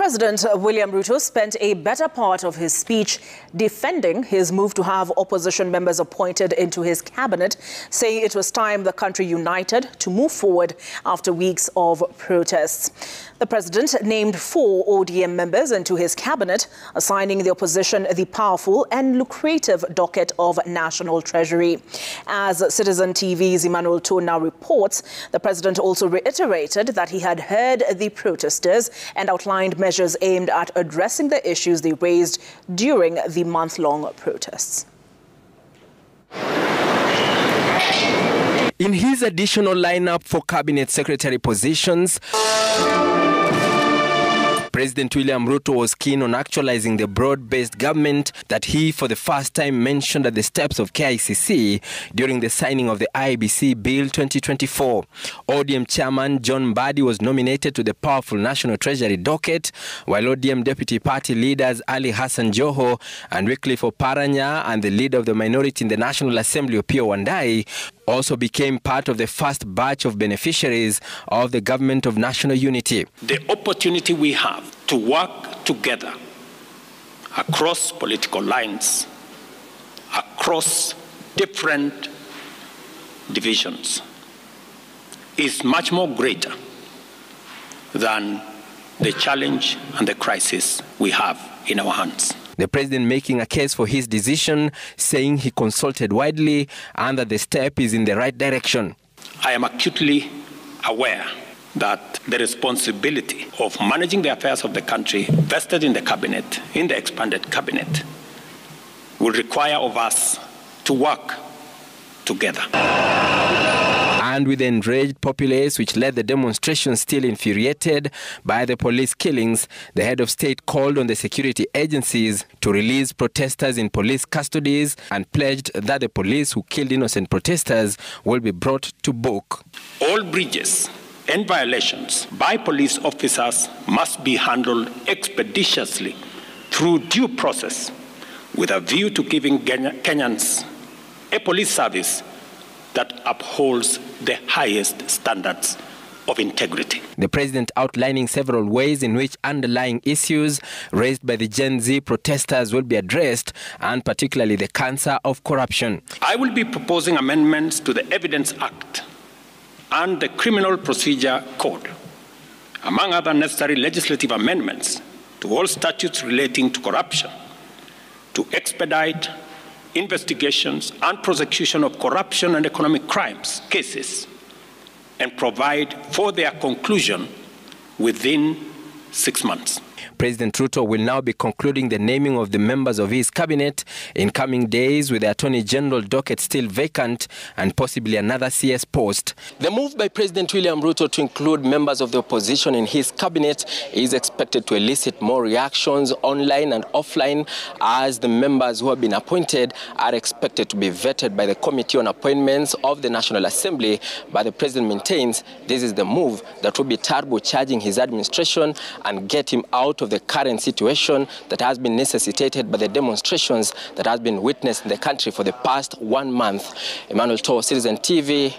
President William Ruto spent a better part of his speech defending his move to have opposition members appointed into his cabinet, saying it was time the country united to move forward after weeks of protests. The president named 4 ODM members into his cabinet, assigning the opposition the powerful and lucrative docket of national treasury. As Citizen TV's Emmanuel now reports, the president also reiterated that he had heard the protesters and outlined measures aimed at addressing the issues they raised during the month-long protests. In his additional lineup for cabinet secretary positions, President William Ruto was keen on actualizing the broad-based government that he, for the first time, mentioned at the steps of KICC during the signing of the IEBC Bill 2024. ODM Chairman John Mbadi was nominated to the powerful National Treasury docket, while ODM Deputy Party leaders Ali Hassan Joho and Wycliffe Oparanya and the leader of the minority in the National Assembly, Opiyo Wandayi, also became part of the first batch of beneficiaries of the Government of National Unity. The opportunity we have to work together across political lines, across different divisions, is much more greater than the challenge and the crisis we have in our hands. The president making a case for his decision, saying he consulted widely and that the step is in the right direction. I am acutely aware that the responsibility of managing the affairs of the country vested in the cabinet, in the expanded cabinet, will require of us to work together. And with the enraged populace which led the demonstration still infuriated by the police killings, the head of state called on the security agencies to release protesters in police custodies and pledged that the police who killed innocent protesters will be brought to book. All breaches and violations by police officers must be handled expeditiously through due process with a view to giving Kenyans a police service that upholds the highest standards of integrity. The president outlining several ways in which underlying issues raised by the Gen Z protesters will be addressed, and particularly the cancer of corruption. I will be proposing amendments to the Evidence Act and the Criminal Procedure Code, among other necessary legislative amendments to all statutes relating to corruption, to expedite investigations and prosecution of corruption and economic crimes cases and provide for their conclusion within 6 months. President Ruto will now be concluding the naming of the members of his cabinet in coming days, with the Attorney General docket still vacant and possibly another CS post. The move by President William Ruto to include members of the opposition in his cabinet is expected to elicit more reactions online and offline, as the members who have been appointed are expected to be vetted by the Committee on Appointments of the National Assembly. But the president maintains this is the move that will be turbocharging his administration and get him out of the current situation that has been necessitated by the demonstrations that has been witnessed in the country for the past 1 month. Emmanuel, Citizen TV.